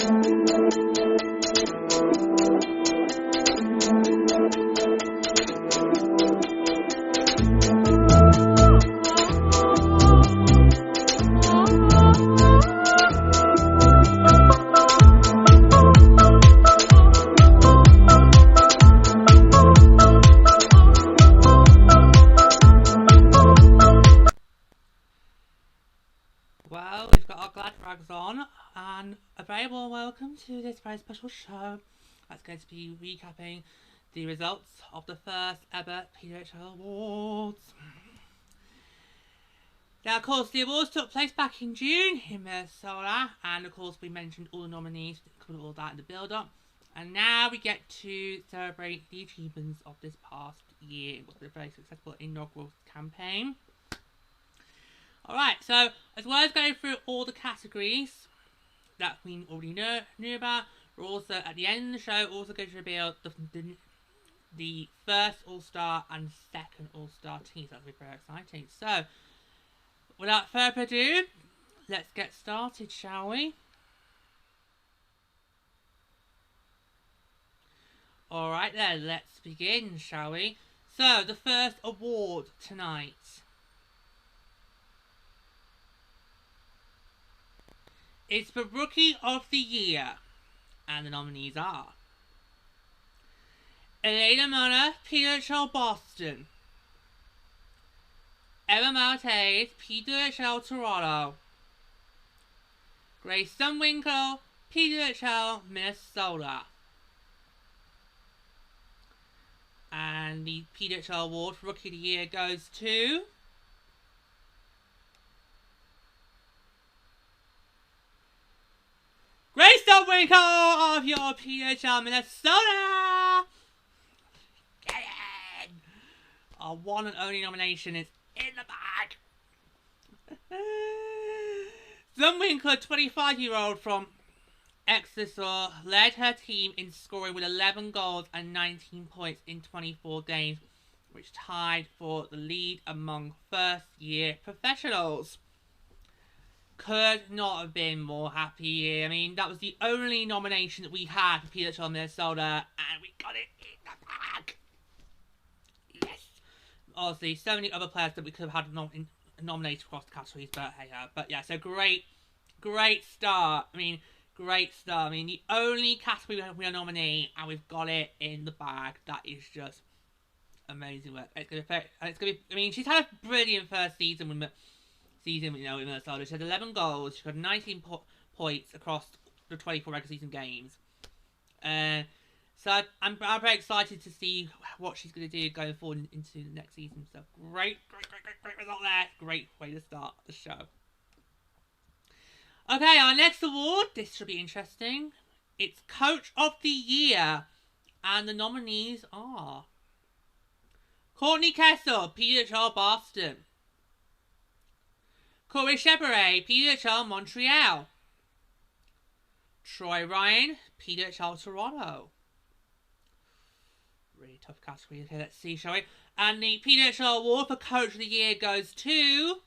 Well, we've got our gladrags on, and a very warm welcome to this very special show that's going to be recapping the results of the first ever PWHL Awards. Now, of course, the awards took place back in June in Minnesota, and of course, we mentioned all the nominees, covered all that in the build-up. And now we get to celebrate the achievements of this past year. It was a very successful inaugural campaign. Alright, so as well as going through all the categories that we already knew about, we're also, at the end of the show, also going to reveal the first All-Star and second All-Star teams. That'll be very exciting. So, without further ado, let's get started, shall we? Alright then, let's begin, shall we? So, the first award tonight. It's the Rookie of the Year, and the nominees are Elena Mona, PWHL Boston; Emma Maltese, PWHL Toronto; Grace Sunwinkle, PWHL Minnesota. And the PWHL award for Rookie of the Year goes to Grace Sunwinkle of your PWHL Minnesota! Get in! Our one and only nomination is in the bag! Sunwinkle, 25-year-old from Exeter, led her team in scoring with 11 goals and 19 points in 24 games, which tied for the lead among first-year professionals. Could not have been more happy. I mean, that was the only nomination that we had for PWHL Minnesota, and we got it in the bag. Yes. Obviously, so many other players that we could have had nominated across the categories, but hey, but yeah, so great start. I mean, great start. I mean, the only category we are nominating, and we've got it in the bag. That is just amazing work. It's gonna be. I mean, she's had a brilliant first season with Minnesota. She had 11 goals. She got 19 points across the 24 regular season games. So I'm very excited to see what she's going to do going forward into the next season. So great result there. Great way to start the show. Okay, our next award. This should be interesting. It's Coach of the Year. And the nominees are Courtney Kessel, PWHL Boston; Corey Shepherd, PWHL Montreal; Troy Ryan, PWHL Toronto. Really tough category. Okay, let's see, shall we? And the PWHL award for Coach of the Year goes to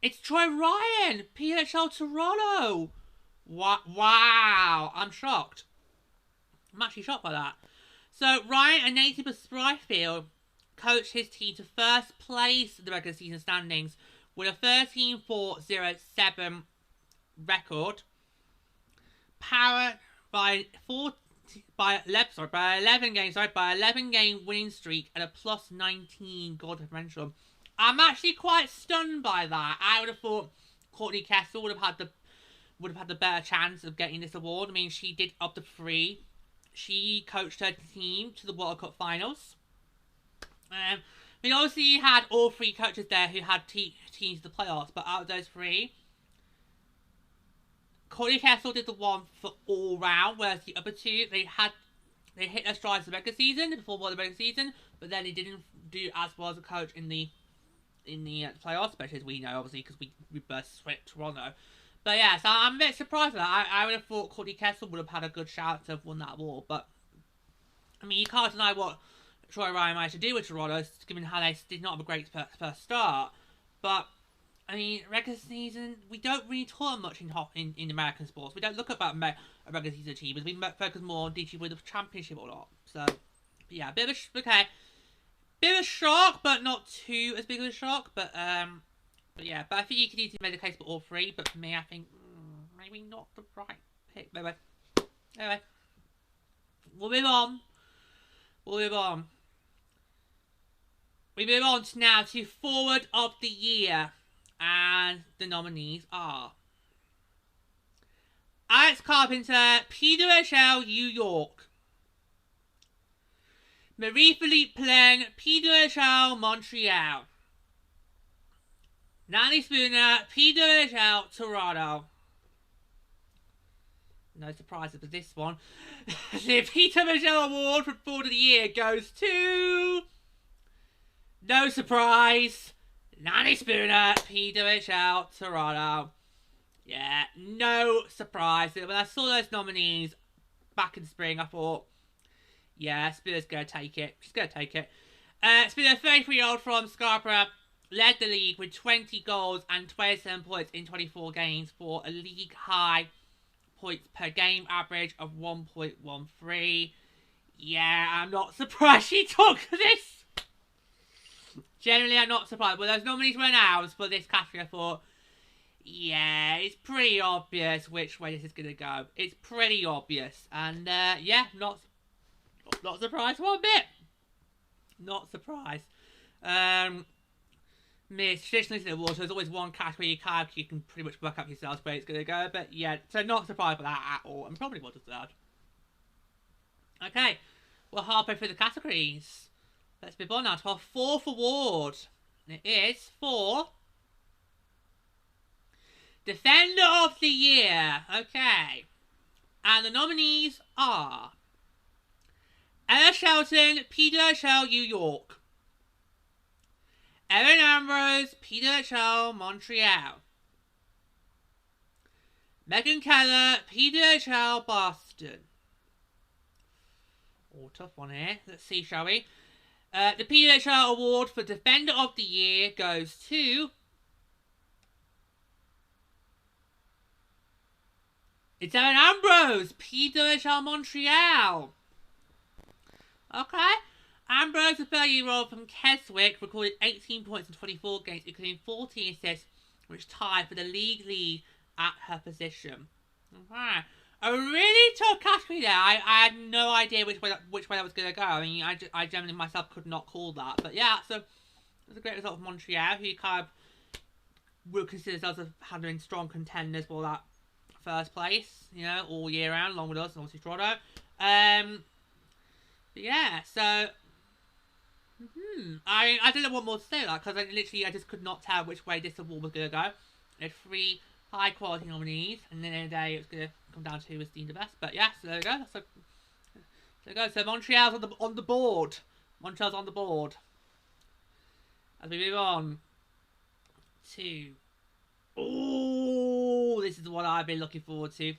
it's Troy Ryan, PWHL Toronto. Wow, I'm shocked. I'm actually shocked by that. So Ryan, a native of Spryfield, coached his team to first place in the regular season standings with a 13-4-0-7 record, powered by 11 game winning streak and a plus 19 goal differential. I'm actually quite stunned by that. I would have thought Courtney Kessel would have had the better chance of getting this award. I mean, she did up to 3. She coached her team to the World Cup finals. We obviously had all 3 coaches there who had teams to the playoffs, but out of those 3, Courtney Kessel did the one for all round, whereas the other 2, they hit their strides in the regular season, before the regular season, but then they didn't do as well as a coach in the playoffs, especially as we know, obviously, because we burst swept Toronto. But yeah, so I'm a bit surprised at that. I would have thought Courtney Kessel would have had a good shout to have won that award, but I mean, you can't deny what Troy Ryan managed to do with Toronto, given how they did not have a great first start. But I mean, regular season, we don't really talk much in American sports. We don't look at regular season achievements. We focus more on did you win the championship or not. So, yeah, bit of a shock, but not too as big of a shock. But yeah, but I think you could easily make the case for all three. But for me, I think maybe not the right pick. Anyway, we'll move on. We move on now to Forward of the Year. And the nominees are Alex Carpenter, PWHL New York. Marie-Philippe Plain, PWHL Montreal. Natalie Spooner, PWHL Toronto. No surprises with this one. The PWHL Award for Forward of the Year goes to... No surprise... Natalie Spooner, PWHL Toronto. Yeah, no surprise. When I saw those nominees back in the spring, I thought, yeah, Spooner's going to take it. She's going to take it. Spooner, 33-year-old from Scarborough, led the league with 20 goals and 27 points in 24 games for a league-high points per game average of 1.13. Yeah, I'm not surprised she took this. Generally, I'm not surprised. When those nominees were announced for this category, I thought, yeah, it's pretty obvious which way this is going to go. It's pretty obvious. And, yeah, not surprised one bit. Not surprised. Traditionally, in the water, there's always one category you can pretty much work up yourselves where it's going to go. But, yeah, so not surprised by that at all. And probably well deserved. Okay, we're halfway through the categories. Let's move on now to our fourth award. And it is for Defender of the Year. Okay. And the nominees are Ella Shelton, PWHL New York. Erin Ambrose, PWHL Montreal. Megan Keller, PWHL Boston. Oh, tough one here. Let's see, shall we? The PWHL Award for Defender of the Year goes to... It's Erin Ambrose, PWHL Montreal. Okay. Ambrose, a 30-year-old from Keswick, recorded 18 points in 24 games, including 14 assists, which tied for the league lead at her position. Okay. A really tough category there. I had no idea which way that was going to go. I mean, I generally myself could not call that. But yeah, so it was a great result of Montreal, who kind of would consider themselves as having strong contenders for that first place, you know, all year round, along with us and obviously Toronto. But yeah, so I don't know what more to say like because I just could not tell which way this award was going to go. There's 3 high quality nominees, and then in the day it was going to come down to who was deemed the best. But yeah, so there we go. So there we go. So Montreal's on the board. Montreal's on the board. As we move on to, oh, this is the one I've been looking forward to.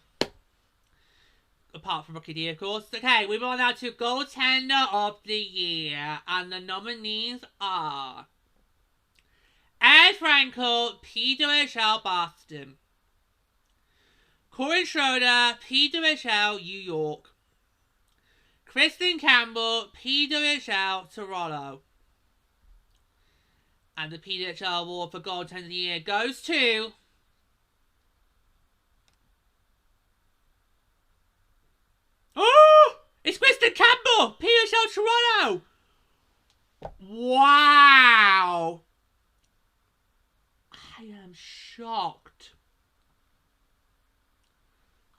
Apart from Rookie of the Year, of course. Okay, we move on now to Goaltender of the Year, and the nominees are Ed Frankel, PWHL Boston. Corin Schroeder, PWHL New York. Kristen Campbell, PWHL Toronto. And the PWHL Award for Goaltender of the Year goes to... Oh! It's Kristen Campbell, PWHL Toronto! Wow! I am shocked.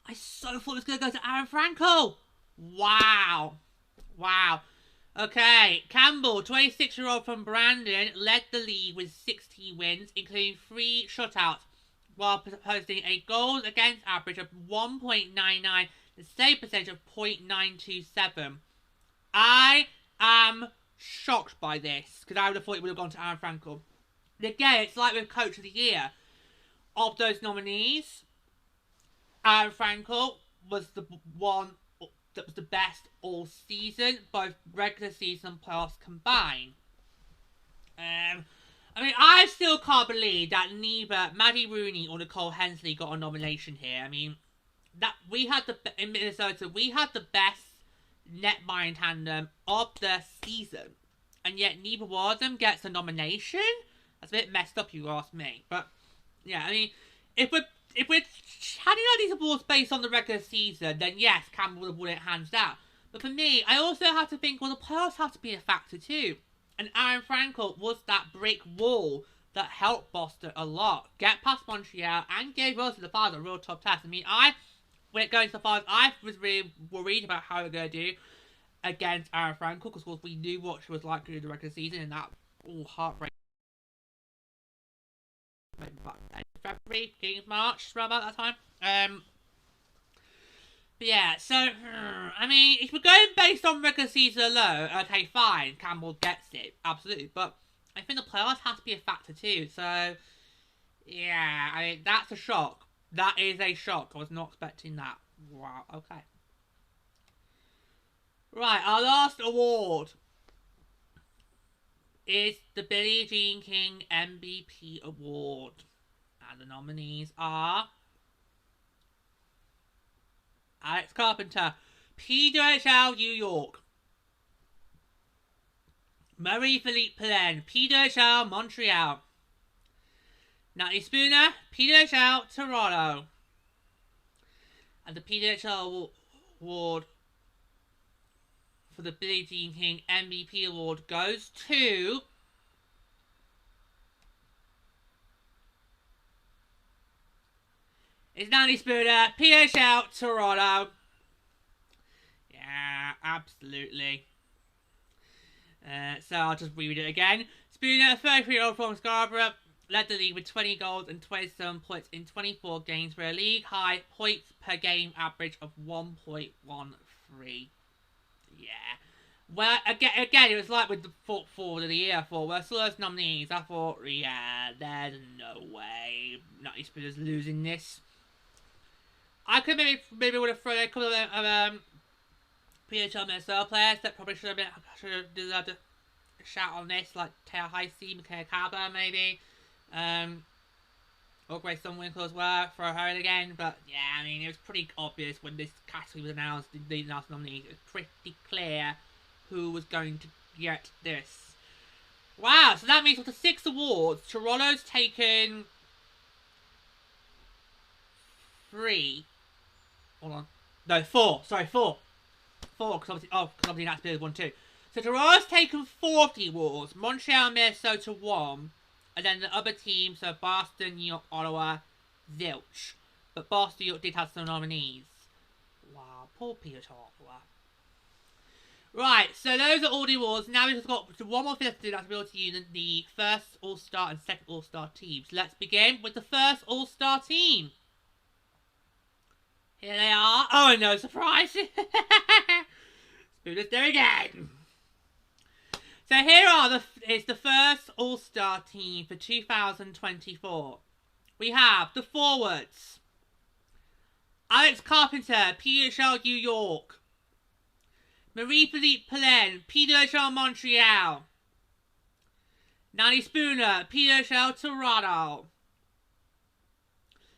I so thought it was going to go to Aaron Frankel. Wow. Wow. Okay, Campbell, 26-year-old from Brandon, led the league with 16 wins, including 3 shutouts, while posting a goals against average of 1.99 and save percentage of 0.927. I am shocked by this, because I would have thought it would have gone to Aaron Frankel. And again, it's like with Coach of the Year. Of those nominees, Aaron Frankel was the one that was the best all season, both regular season and playoffs combined. I mean, I still can't believe that neither Maddie Rooney or Nicole Hensley got a nomination here. I mean, that we had in Minnesota, we had the best netmining tandem of the season, and yet neither one of them gets a nomination. That's a bit messed up, you ask me. But yeah, I mean, if we're handing out these awards based on the regular season, then yes, Campbell would have won it hands down. But for me, I also have to think, well, the playoffs have to be a factor too. And Aaron Frankel was that brick wall that helped Boston a lot. Get past Montreal and gave Rose the Fires a real tough test. I mean, when it goes to Fires, I was really worried about how we're going to do against Aaron Frankel, because of course we knew what she was like during the regular season, and that heartbreak. February, beginning of March, around about that time. But yeah, so, I mean, if we're going based on regular season alone, okay, fine, Campbell gets it, absolutely, but I think the playoffs has to be a factor too, so, yeah, I mean, that's a shock. That is a shock. I was not expecting that. Wow, okay. Right, our last award is the Billie Jean King MVP Award. And the nominees are Alex Carpenter, PWHL New York. Marie-Philippe Poulin, PWHL Montreal. Natalie Spooner, PWHL Toronto. And the PWHL award for the Billie Jean King MVP Award goes to it's Natalie Spooner, PWHL Toronto. Yeah, absolutely. So I'll just read it again. Spooner, a 33-year-old from Scarborough, led the league with 20 goals and 27 points in 24 games for a league-high points per game average of 1.13. Yeah. Well, again, it was like with the forward of the year. I thought, well, so those nominees, I thought, yeah, there's no way Natalie Spooner's losing this. I could maybe would have thrown a couple of PHL Minnesota players that probably should have deserved a shout on this, like Taya Heisey, Michaela Kaba, maybe. Or Grace Sunwinkle as well, throw her in again. But yeah, I mean, it was pretty obvious when this category was announced, the last nominees. It was pretty clear who was going to get this. Wow, so that means with the 6 awards, Toronto's taken 3. Hold on. No, 4. Sorry, 4. 4, because obviously that's been 1 too. So Toronto's taken 4 of the awards. Montreal and Minnesota 1. And then the other teams, so Boston, New York, Ottawa, zilch. But Boston, New York did have some nominees. Wow, poor Peter Ottawa. Right, so those are all the awards. Now we've got one more thing to do, that's to be able to use the first All-Star and second All-Star teams. Let's begin with the first All-Star team. Here they are. Oh, no surprise. Spooner's there again. So here is the first All-Star team for 2024. We have the forwards. Alex Carpenter, PWHL New York. Marie-Philippe Poulin, PWHL Montreal. Natalie Spooner, PWHL Toronto.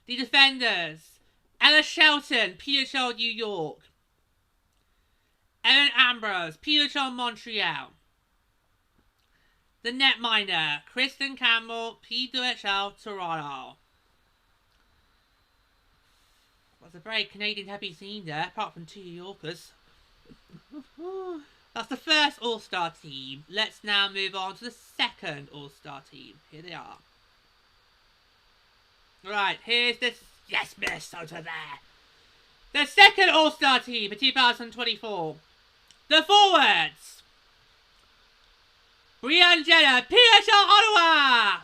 The defenders. Ella Shelton, PWHL New York. Erin Ambrose, PWHL Montreal. The netminder, Kristen Campbell, PWHL Toronto. That's a very Canadian heavy scene there, apart from 2 New Yorkers. That's the first All-Star team. Let's now move on to the second All-Star team. Here they are. Right, here's this. Yes, Minnesota there. The second All-Star team for 2024. The forwards. Brianne Jenner, PWHL Ottawa.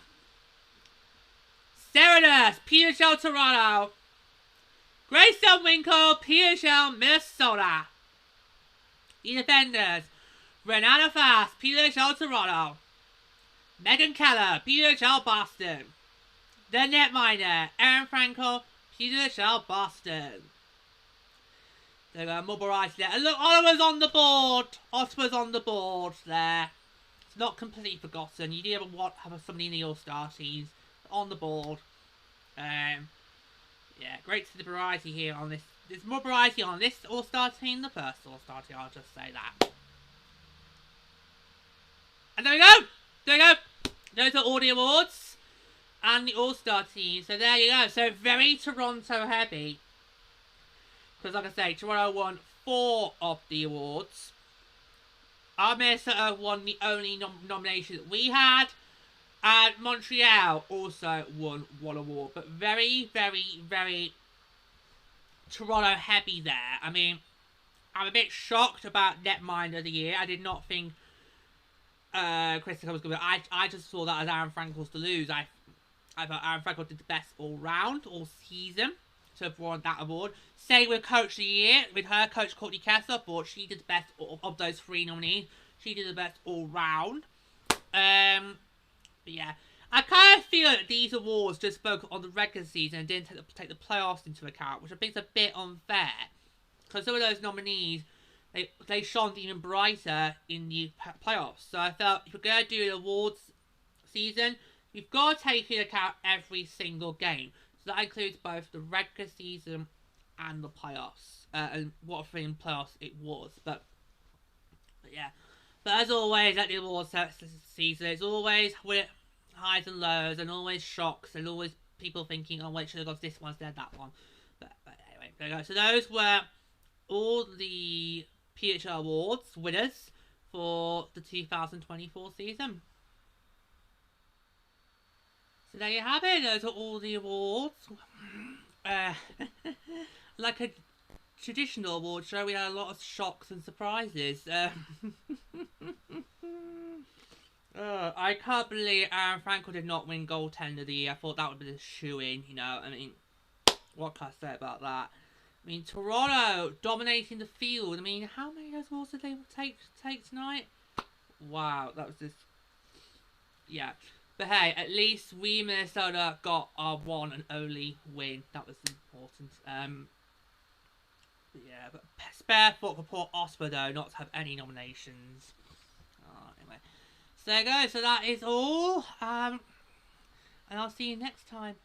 Sarah Nurse, PWHL Toronto. Grace Sunwinkle, PWHL Minnesota. The defenders. Renata Fast, PWHL Toronto. Megan Keller, PWHL Boston. The netminder, Aaron Frankel, PWHL Boston. They're going to mobilise there. And look, Ottawa's on the board. Ottawa's on the board there. not completely forgotten. You do have somebody in the All-Star teams on the board. Yeah, great to see the variety here on this. There's more variety on this All-Star team than the first All-Star team, I'll just say that. And there we go! There we go! Those are all the awards and the All-Star team. So there you go. So very Toronto heavy. Because like I say, Toronto won 4 of the awards. Our Minnesota won the only nomination that we had. And Montreal also won 1 award. But very, very, very Toronto heavy there. I mean, I'm a bit shocked about Netminder of the Year. I did not think Christopher was going to be. I just saw that as Aaron Frankel's to lose. I thought Aaron Frankel did the best all round, all season. So won that award. Same with Coach of the Year. With her, Coach Courtney Kessler, thought she did the best of those 3 nominees. She did the best all round. But yeah. I kind of feel that these awards just focus on the regular season and didn't take the playoffs into account, which I think is a bit unfair. Because some of those nominees, they shone even brighter in the playoffs. So I felt if you're going to do an awards season, you've got to take into account every single game. So that includes both the regular season and the playoffs. And what a freaking playoffs it was. But yeah. But as always, at the awards season, it's always with highs and lows, and always shocks, and always people thinking, oh wait, should have got this one instead of that one. But anyway, there you go. So those were all the PWHL Awards winners for the 2024 season. So there you have it. Those are all the awards. Like a traditional award show, we had a lot of shocks and surprises. I can't believe Aaron Frankel did not win goaltender of the year. I thought that would be a shoo-in, you know. I mean, what can I say about that? I mean, Toronto dominating the field. I mean, how many of those awards did they take tonight? Wow, that was just... Yeah. But hey, at least we, Minnesota, got our one and only win. That was important. Yeah, but spare thought for poor Osper, though, not to have any nominations. Anyway. So there you go. So that is all. And I'll see you next time.